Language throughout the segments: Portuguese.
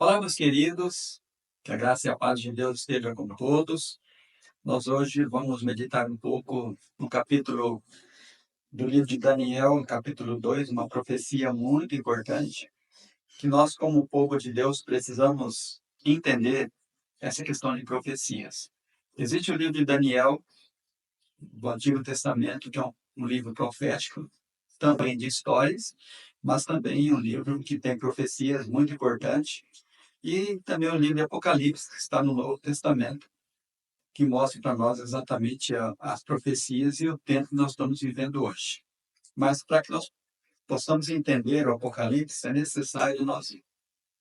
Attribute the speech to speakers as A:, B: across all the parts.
A: Olá, meus queridos, que a graça e a paz de Deus esteja com todos. Nós hoje vamos meditar um pouco no capítulo do livro de Daniel, no capítulo 2, uma profecia muito importante, que nós, como povo de Deus, precisamos entender essa questão de profecias. Existe o livro de Daniel, do Antigo Testamento, que é um livro profético, também de histórias, mas também um livro que tem profecias muito importantes. E também o livro de Apocalipse, que está no Novo Testamento, que mostra para nós exatamente as profecias e o tempo que nós estamos vivendo hoje. Mas para que nós possamos entender o Apocalipse, é necessário nós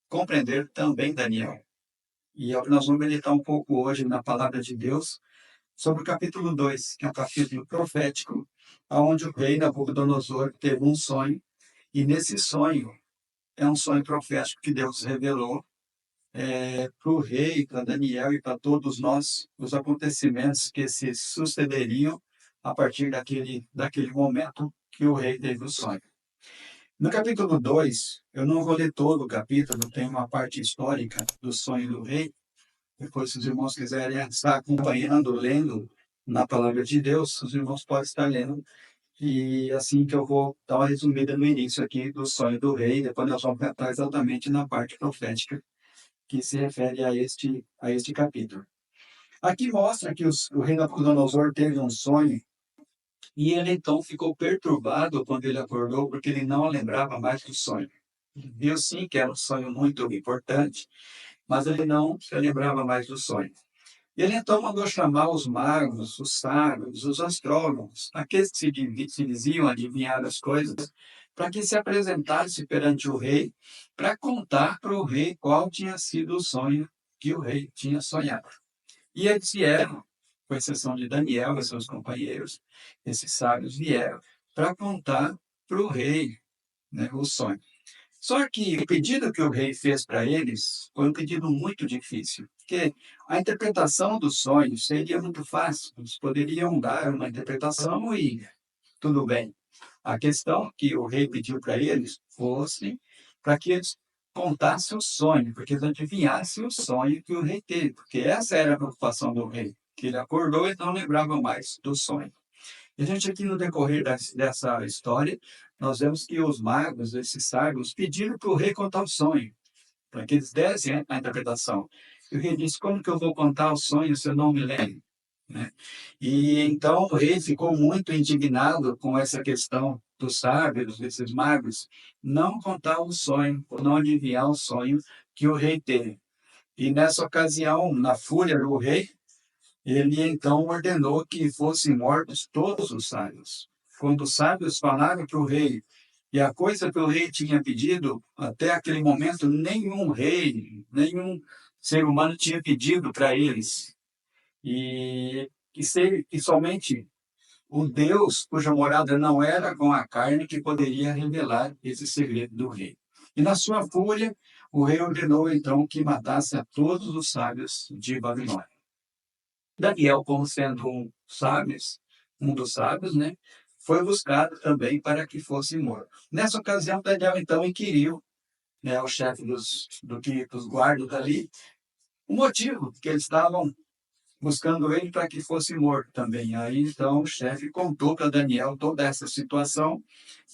A: compreender também Daniel. E é o que nós vamos meditar um pouco hoje na palavra de Deus sobre o capítulo 2, que é um capítulo profético, onde o rei Nabucodonosor teve um sonho, e nesse sonho, é um sonho profético que Deus revelou para o rei, para Daniel e para todos nós, os acontecimentos que se sucederiam a partir daquele momento que o rei teve o sonho. No capítulo 2, eu não vou ler todo o capítulo, tem uma parte histórica do sonho do rei. Depois, se os irmãos quiserem estar acompanhando, lendo na palavra de Deus, os irmãos podem estar lendo. E assim que eu vou dar uma resumida no início aqui do sonho do rei, depois nós vamos entrar exatamente na parte profética que se refere a este capítulo. Aqui mostra que o rei Nabucodonosor teve um sonho e ele então ficou perturbado quando ele acordou, porque ele não lembrava mais do sonho. Ele viu sim que era um sonho muito importante, mas ele não se lembrava mais do sonho. Ele então mandou chamar os magos, os sábios, os astrólogos, aqueles que se diziam adivinhar as coisas, para que se apresentasse perante o rei, para contar para o rei qual tinha sido o sonho que o rei tinha sonhado. E eles vieram, com exceção de Daniel e seus companheiros, esses sábios vieram para contar para o rei, né, o sonho. Só que o pedido que o rei fez para eles foi um pedido muito difícil, porque a interpretação do sonho seria muito fácil, eles poderiam dar uma interpretação e tudo bem. A questão que o rei pediu para eles fosse para que eles contassem o sonho, porque eles adivinhassem o sonho que o rei teve, porque essa era a preocupação do rei, que ele acordou e não lembrava mais do sonho. E a gente aqui no decorrer dessa história, nós vemos que os magos, esses sábios, pediram para o rei contar o sonho, para que eles dessem a interpretação. E o rei disse, como que eu vou contar o sonho se eu não me lembro? Né? E então o rei ficou muito indignado com essa questão dos sábios, desses magos, não contar o sonho, ou não adivinhar o sonho que o rei teve. E nessa ocasião, na fúria do rei, ele então ordenou que fossem mortos todos os sábios. Quando os sábios falaram para o rei, e a coisa que o rei tinha pedido, até aquele momento, nenhum rei, nenhum ser humano tinha pedido para eles. E somente o Deus cuja morada não era com a carne que poderia revelar esse segredo do rei. E na sua fúria, o rei ordenou então que matasse a todos os sábios de Babilônia. Daniel, como sendo um dos sábios, né, foi buscado também para que fosse morto. Nessa ocasião, Daniel então inquiriu, né, o chefe dos guardas ali, o motivo que eles estavam buscando ele para que fosse morto também. Aí então o chefe contou para Daniel toda essa situação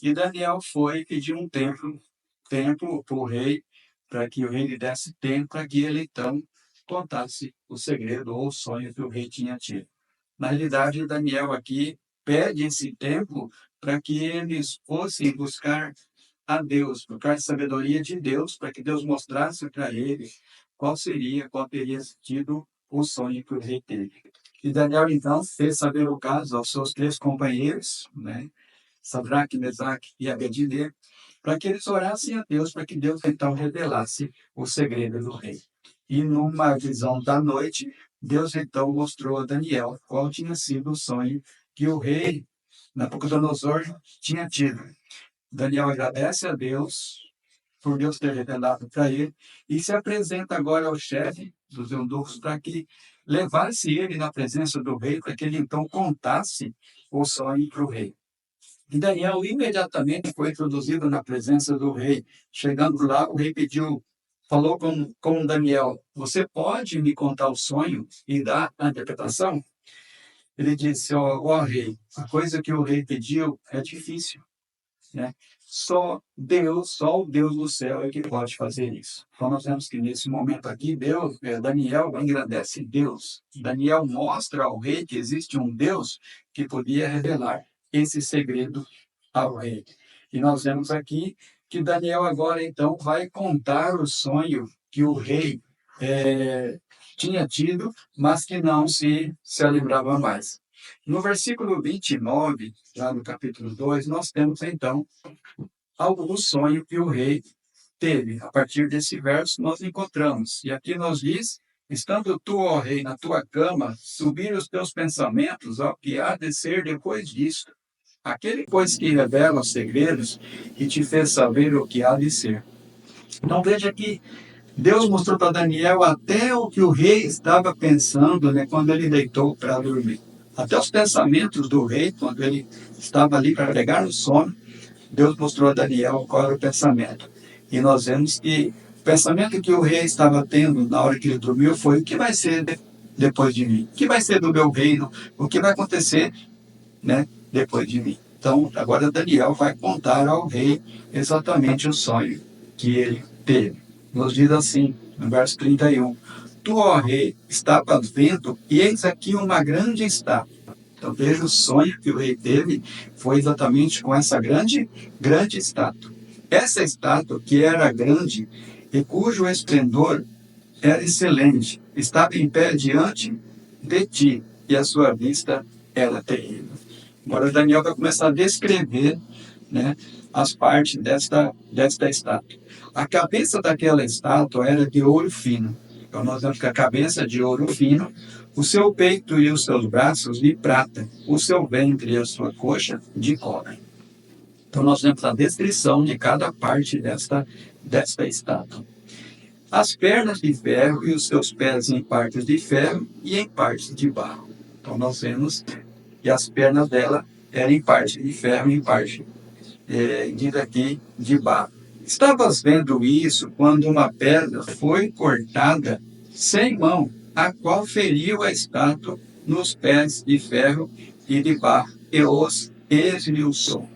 A: e Daniel foi pedir um tempo para o rei, para que o rei lhe desse tempo para que ele então contasse o segredo ou o sonho que o rei tinha tido. Na realidade, Daniel aqui pede esse tempo para que eles fossem buscar a Deus, buscar a sabedoria de Deus, para que Deus mostrasse para ele qual teria sido o sonho que o rei teve. E Daniel, então, fez saber o caso aos seus três companheiros, né, Sadraque, Mesaque e Abednego, para que eles orassem a Deus, para que Deus, então, revelasse o segredo do rei. E numa visão da noite, Deus então mostrou a Daniel qual tinha sido o sonho que o rei Nabucodonosor tinha tido. Daniel agradece a Deus por Deus ter revelado para ele e se apresenta agora ao chefe dos eunucos para que levasse ele na presença do rei, para que ele então contasse o sonho para o rei. E Daniel imediatamente foi introduzido na presença do rei. Chegando lá, o rei pediu falou com Daniel: você pode me contar o sonho e dar a interpretação? Ele disse: ó rei, a coisa que o rei pediu é difícil, né? Só o Deus do céu é que pode fazer isso. Então nós vemos que nesse momento aqui, Daniel engrandece Deus. Daniel mostra ao rei que existe um Deus que podia revelar esse segredo ao rei. E nós vemos aqui que Daniel agora então vai contar o sonho que o rei tinha tido, mas que não se lembrava mais. No versículo 29, já no capítulo 2, nós temos então o sonho que o rei teve. A partir desse verso nós encontramos. E aqui nos diz: estando tu, ó rei, na tua cama, subir os teus pensamentos ao que há de ser depois disto. Aquele, pois, que revela os segredos e te fez saber o que há de ser. Então veja que Deus mostrou para Daniel até o que o rei estava pensando, né, quando ele deitou para dormir. Até os pensamentos do rei, quando ele estava ali para pegar no sono, Deus mostrou a Daniel qual era o pensamento. E nós vemos que o pensamento que o rei estava tendo na hora que ele dormiu foi: o que vai ser depois de mim? O que vai ser do meu reino? O que vai acontecer, né, depois de mim? Então, agora Daniel vai contar ao rei exatamente o sonho que ele teve. Nos diz assim, no verso 31, tu, ó rei, estavas vendo, e eis aqui uma grande estátua. Então veja, o sonho que o rei teve foi exatamente com essa grande estátua. Essa estátua, que era grande e cujo esplendor era excelente, estava em pé diante de ti, e a sua vista era terrível. Agora Daniel vai começar a descrever, né, as partes desta estátua. A cabeça daquela estátua era de ouro fino. Então nós vemos que a cabeça de ouro fino, o seu peito e os seus braços de prata, o seu ventre e a sua coxa de cobre. Então nós vemos a descrição de cada parte desta estátua. As pernas de ferro e os seus pés em partes de ferro e em partes de barro. Então nós vemos que as pernas dela eram em parte de ferro e em parte de barro. Estavas vendo isso quando uma pedra foi cortada sem mão, a qual feriu a estátua nos pés de ferro e de barro, e os esmiuçou.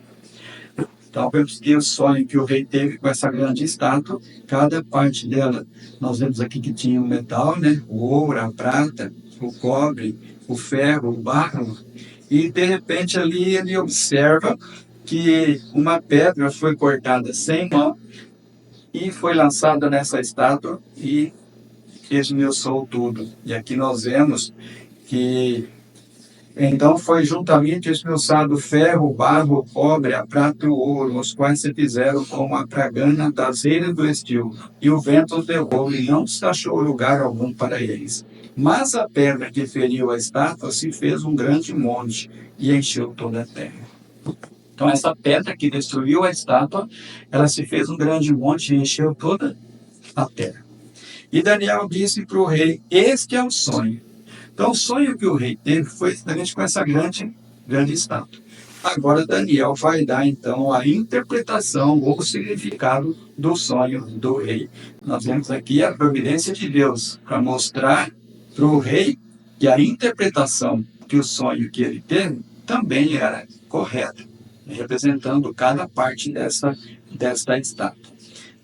A: Então, vemos que o sonho que o rei teve com essa grande estátua, cada parte dela, nós vemos aqui que tinha o metal, né? O ouro, a prata, o cobre, o ferro, o barro, e de repente ali ele observa que uma pedra foi cortada sem mão e foi lançada nessa estátua e esmiuçou tudo. E aqui nós vemos que então foi juntamente esmiuçado o ferro, o barro, o cobre, a prata e o ouro, os quais se fizeram como a tragana das eiras do estio, e o vento os levou, e não se achou lugar algum para eles. Mas a pedra que feriu a estátua se fez um grande monte e encheu toda a terra. Então essa pedra que destruiu a estátua, ela se fez um grande monte e encheu toda a terra. E Daniel disse para o rei: este é o sonho. Então o sonho que o rei teve foi exatamente com essa grande estátua. Agora Daniel vai dar então a interpretação ou o significado do sonho do rei. Nós vemos aqui a providência de Deus para mostrar para o rei que a interpretação que o sonho que ele teve também era correta, representando cada parte desta estátua.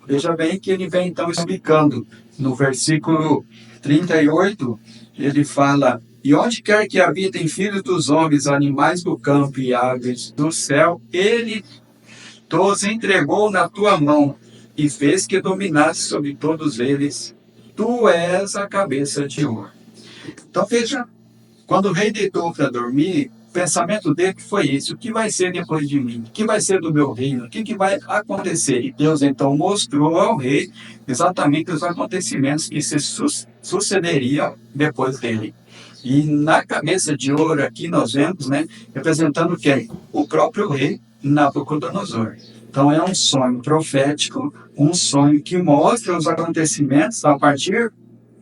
A: Veja bem que ele vem então explicando no versículo 38, ele fala: e onde quer que habitem filhos dos homens, animais do campo e aves do céu, ele os entregou na tua mão e fez que dominasse sobre todos eles. Tu és a cabeça de ouro. Então veja, quando o rei deitou para dormir, o pensamento dele foi esse: o que vai ser depois de mim? O que vai ser do meu reino? O que vai acontecer? E Deus então mostrou ao rei exatamente os acontecimentos que se sucederiam depois dele. E na cabeça de ouro aqui nós vemos, né, representando quem? O próprio rei Nabucodonosor. Então é um sonho profético, um sonho que mostra os acontecimentos a partir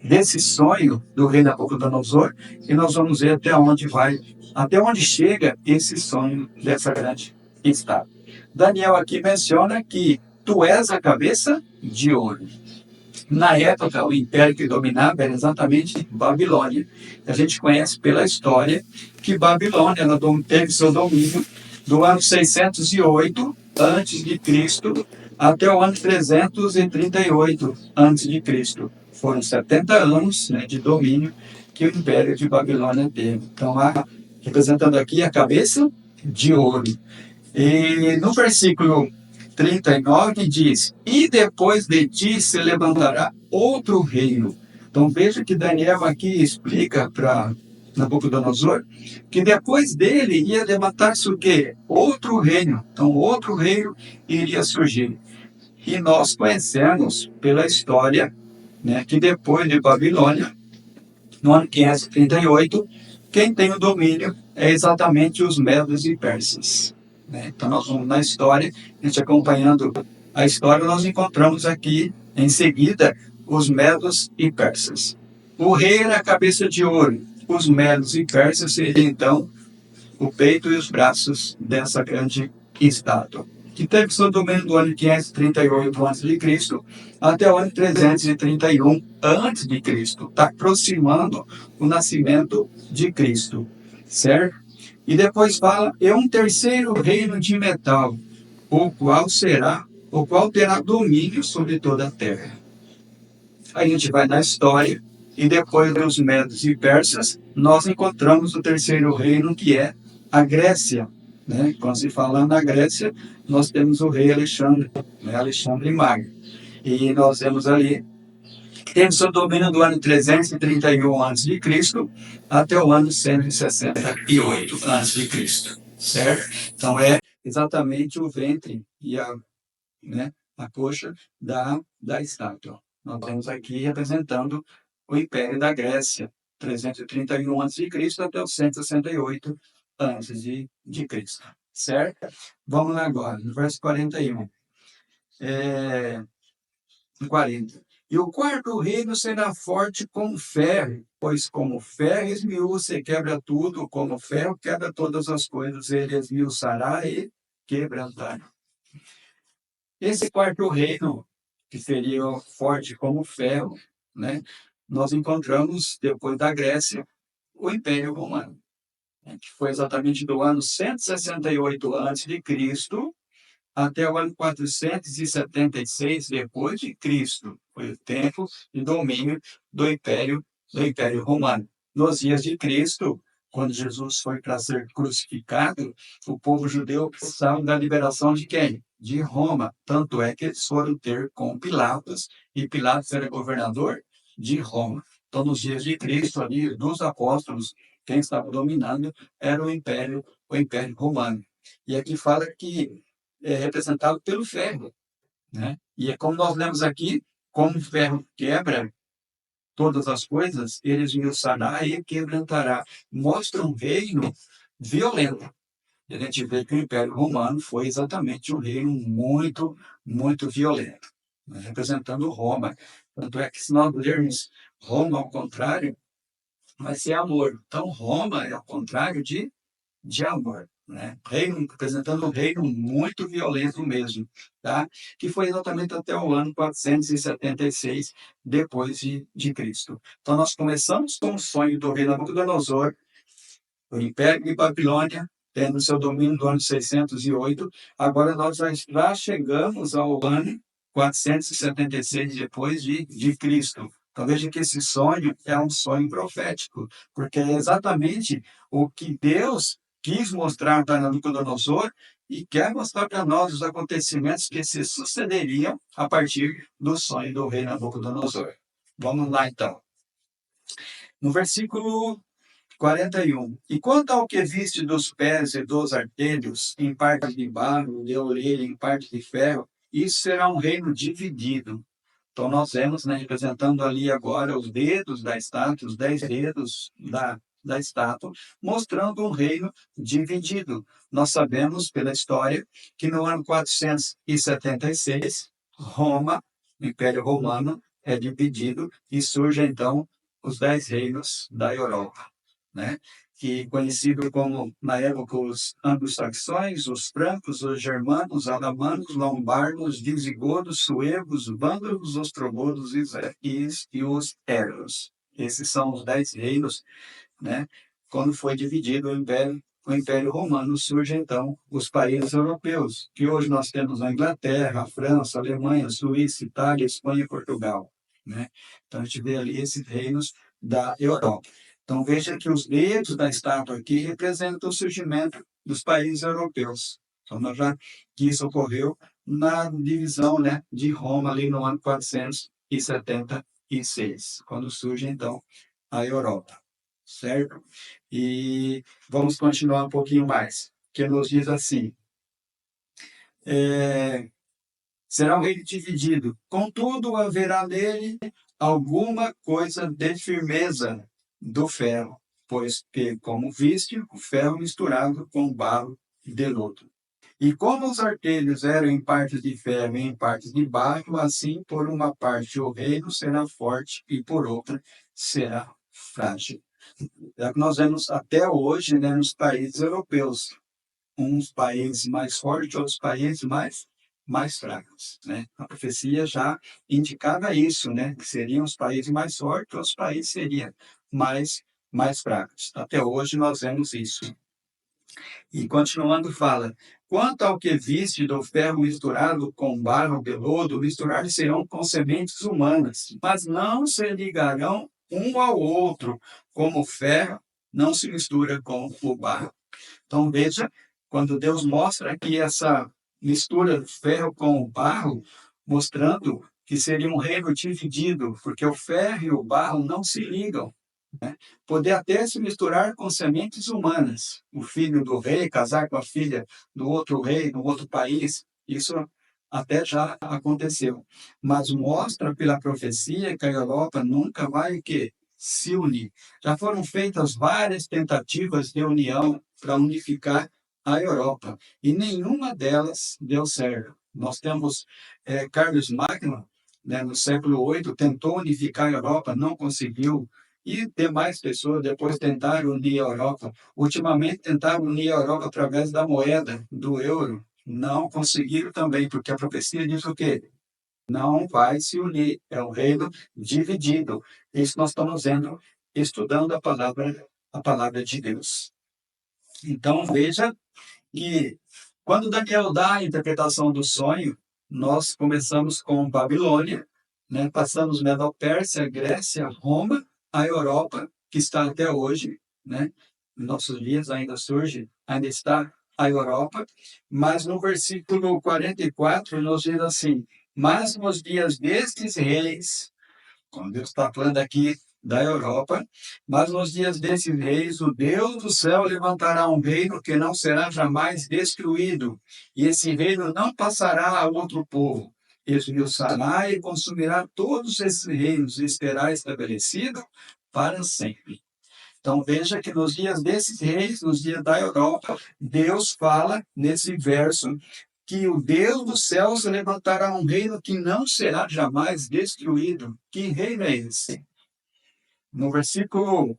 A: desse sonho do rei Nabucodonosor, e nós vamos ver até onde chega esse sonho dessa grande estátua. Daniel aqui menciona que tu és a cabeça de ouro. Na época, o império que dominava era exatamente Babilônia. A gente conhece pela história que Babilônia ela teve seu domínio do ano 608 antes de Cristo até o ano 338 antes de Cristo. Foram 70 anos, né, de domínio que o império de Babilônia teve. Então, representando aqui a cabeça de ouro. E no versículo 39 diz: E depois de ti se levantará outro reino. Então veja que Daniel aqui explica para Nabucodonosor que depois dele ia levantar-se o quê? Outro reino. Então outro reino iria surgir. E nós conhecemos pela história, né, que depois de Babilônia, no ano 538, quem tem o domínio é exatamente os medos e persas. Né? Então, nós vamos na história, a gente acompanhando a história, nós encontramos aqui, em seguida, os medos e persas. O rei era a cabeça de ouro, os medos e persas seriam, então, o peito e os braços dessa grande estátua, que teve seu domínio do ano 538 a.C. até o ano 331 a.C. Está aproximando o nascimento de Cristo, certo? E depois fala, é um terceiro reino de metal, o qual terá domínio sobre toda a terra. A gente vai na história, e depois dos medos e persas, nós encontramos o terceiro reino, que é a Grécia. Né? Quando se fala na Grécia, nós temos o rei Alexandre, né? Alexandre Magno. E nós temos ali, teve seu domínio do ano 331 a.C. até o ano 168 a.C. Certo? Então é exatamente o ventre e a coxa da estátua. Nós temos aqui representando o Império da Grécia, 331 a.C. até o 168 a.C. Certo? Vamos lá agora, no verso 41. 40. E o quarto reino será forte como ferro, pois como ferro esmiuça e quebra tudo, como ferro quebra todas as coisas, ele esmiuçará e quebrantará. Esse quarto reino, que seria forte como ferro, né, nós encontramos, depois da Grécia, o Império Romano, né, que foi exatamente do ano 168 a.C. até o ano 476 depois de Cristo. Foi o tempo de domínio do Império Romano. Nos dias de Cristo, quando Jesus foi para ser crucificado, o povo judeu precisava da liberação de quem? De Roma. Tanto é que eles foram ter com Pilatos, e Pilatos era governador de Roma. Então, nos dias de Cristo, ali, dos apóstolos, quem estava dominando era o Império Romano. E aqui fala que é representado pelo ferro, né? E é como nós lemos aqui, como o ferro quebra todas as coisas, ele esmiuçará e quebrantará. Mostra um reino violento. E a gente vê que o Império Romano foi exatamente um reino muito, muito violento, né? Representando Roma. Tanto é que se nós lermos Roma ao contrário, vai ser amor. Então, Roma é ao contrário de amor, né? Reino, representando um reino muito violento mesmo, tá? Que foi exatamente até o ano 476 depois de Cristo. Então nós começamos com o sonho do rei Nabucodonosor, o Império de Babilônia, tendo seu domínio do ano 608. Agora nós já chegamos ao ano 476 depois de Cristo. Então veja que esse sonho é um sonho profético, porque é exatamente o que Deus quis mostrar para Nabucodonosor e quer mostrar para nós os acontecimentos que se sucederiam a partir do sonho do rei Nabucodonosor. Vamos lá então. No versículo 41. E quanto ao que viste dos pés e dos artelhos, em parte de barro, de orelha, em parte de ferro, isso será um reino dividido. Então, nós vemos, né, representando ali agora os dedos da estátua, os 10 dedos da estátua, mostrando um reino dividido. Nós sabemos, pela história, que no ano 476, Roma, o Império Romano, é dividido e surge, então, os 10 reinos da Europa, né? que conhecido como, na época, os anglo-saxões, os francos, os germanos, os alamanos, lombardos, visigodos, suevos, vândalos, ostrogodos e os érus. Esses são os 10 reinos, né? Quando foi dividido o Império Romano, surgem então os países europeus, que hoje nós temos a Inglaterra, a França, a Alemanha, a Suíça, Itália, Espanha e Portugal, né? Então a gente vê ali esses reinos da Europa. Então veja que os dedos da estátua aqui representam o surgimento dos países europeus. Então nós já que isso ocorreu na divisão, né, de Roma ali no ano 476, quando surge então a Europa, certo? E vamos continuar um pouquinho mais, que nos diz assim: será um reino dividido, contudo haverá nele alguma coisa de firmeza do ferro, pois que, como viste, o ferro misturado com barro de lodo. E como os artelhos eram em partes de ferro e em partes de barro, assim por uma parte o reino será forte e por outra será frágil. É o que nós vemos até hoje, né, nos países europeus. Uns países mais fortes, outros países mais fracos, né? A profecia já indicava isso, né? Que seriam os países mais fortes, outros países seriam mais fracos. Até hoje nós vemos isso. E continuando fala: quanto ao que viste do ferro misturado com barro de lodo, misturar-se-ão com sementes humanas, mas não se ligarão um ao outro, como o ferro não se mistura com o barro. Então veja, quando Deus mostra aqui essa mistura do ferro com o barro, mostrando que seria um reino dividido, porque o ferro e o barro não se ligam, né? Poder até se misturar com sementes humanas. O filho do rei casar com a filha do outro rei, no outro país, isso até já aconteceu. Mas mostra pela profecia que a Europa nunca vai que se unir. Já foram feitas várias tentativas de união para unificar a Europa e nenhuma delas deu certo. Nós temos Carlos Magno, né, no século VIII, tentou unificar a Europa, não conseguiu. E demais pessoas depois tentaram unir a Europa. Ultimamente tentaram unir a Europa através da moeda, do euro. Não conseguiram também, porque a profecia diz o quê? Não vai se unir. É um reino dividido. Isso nós estamos vendo, estudando a palavra de Deus. Então, veja que quando Daniel dá a interpretação do sonho, nós começamos com Babilônia, né? Passamos Medo-Pérsia, Grécia, Roma, a Europa, que está até hoje, né? Em nossos dias ainda surge, ainda está a Europa, mas no versículo 44 nos diz assim: mas nos dias destes reis, quando Deus está falando aqui da Europa, mas nos dias desses reis, o Deus do céu levantará um reino que não será jamais destruído, e esse reino não passará a outro povo. Esmiuçará e consumirá todos esses reinos e será estabelecido para sempre. Então veja que nos dias desses reis, nos dias da Europa, Deus fala nesse verso que o Deus dos céus levantará um reino que não será jamais destruído. Que reino é esse? No versículo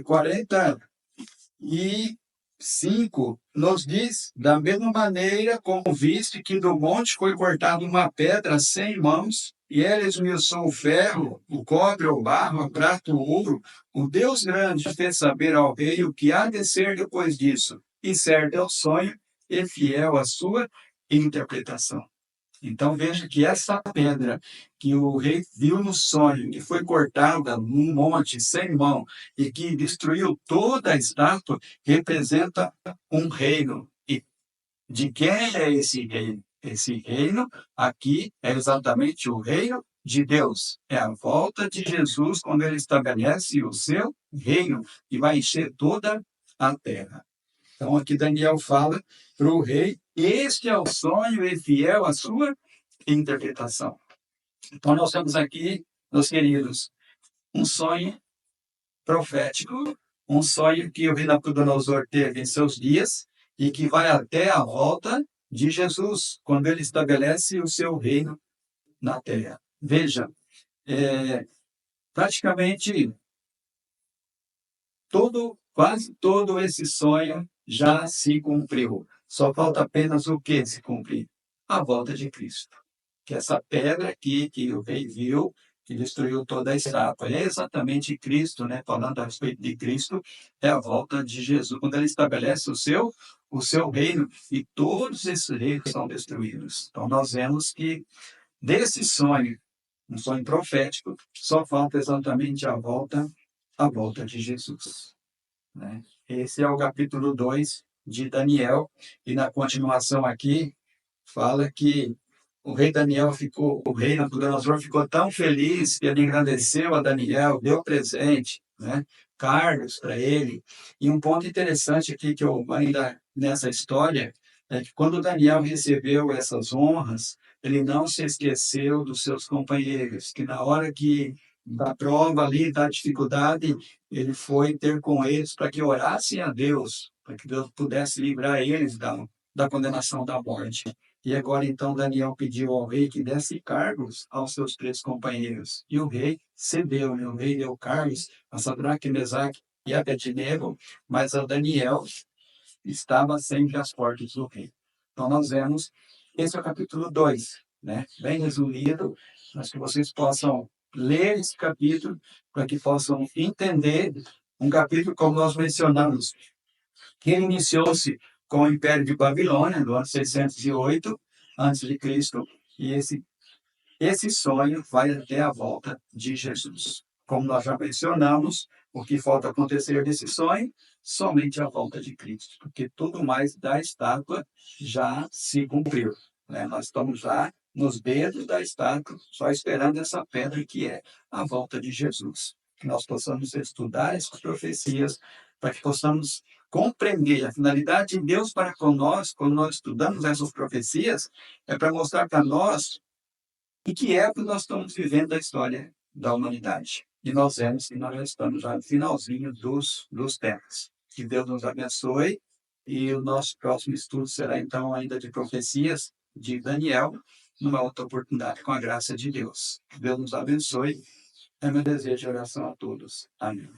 A: 45, nos diz: da mesma maneira como viste que do monte foi cortada uma pedra sem mãos, e ela esmiuçou o ferro, o cobre, o barro, a prata, o ouro, o Deus grande fez saber ao rei o que há de ser depois disso, e certo é o sonho, e fiel a sua interpretação. Então veja que essa pedra que o rei viu no sonho, que foi cortada num monte sem mão e que destruiu toda a estátua, representa um reino. E de quem é esse reino? Esse reino aqui é exatamente o reino de Deus. É a volta de Jesus quando ele estabelece o seu reino e vai encher toda a terra. Então, aqui Daniel fala para o rei: este é o sonho e fiel à sua interpretação. Então, nós temos aqui, meus queridos, um sonho profético, um sonho que o rei Nabucodonosor teve em seus dias e que vai até a volta de Jesus, quando ele estabelece o seu reino na terra. Veja, praticamente todo quase todo esse sonho já se cumpriu. Só falta apenas o que se cumprir? A volta de Cristo. Que essa pedra aqui que o rei viu, que destruiu toda a estátua, é exatamente Cristo, né? Falando a respeito de Cristo, é a volta de Jesus, quando ele estabelece o seu reino, e todos esses reinos são destruídos. Então, nós vemos que desse sonho, um sonho profético, só falta exatamente a volta de Jesus, né? Esse é o capítulo 2 de Daniel, e na continuação aqui, fala que o rei Nabucodonosor ficou tão feliz que ele engrandeceu a Daniel, deu presente, né? Cargos para ele. E um ponto interessante aqui que eu ainda nessa história é que quando Daniel recebeu essas honras, ele não se esqueceu dos seus companheiros, que na hora que da prova ali, da dificuldade, ele foi ter com eles para que orassem a Deus, para que Deus pudesse livrar eles da condenação da morte. E agora, então, Daniel pediu ao rei que desse cargos aos seus três companheiros. E o rei cedeu, né? O rei deu cargos a Sadraque, Mesaque e Abednego, mas a Daniel estava sempre às portas do rei. Então, nós vemos, esse é o capítulo 2, né? Bem resumido, mas que vocês possam ler esse capítulo, para que possam entender um capítulo, como nós mencionamos, que iniciou-se com o Império de Babilônia, no ano 608 a.C., e esse sonho vai até a volta de Jesus. Como nós já mencionamos, o que falta acontecer desse sonho? Somente a volta de Cristo, porque tudo mais da estátua já se cumpriu, né? Nós estamos já nos dedos da estátua, só esperando essa pedra que é a volta de Jesus. Que nós possamos estudar essas profecias, para que possamos compreender a finalidade de Deus para com nós, quando nós estudamos essas profecias, é para mostrar para nós em que época nós estamos vivendo a história da humanidade. E nós vemos que nós já estamos já no finalzinho dos tempos. Que Deus nos abençoe, e o nosso próximo estudo será então ainda de profecias de Daniel, numa outra oportunidade, com a graça de Deus. Que Deus nos abençoe. É meu desejo de oração a todos. Amém.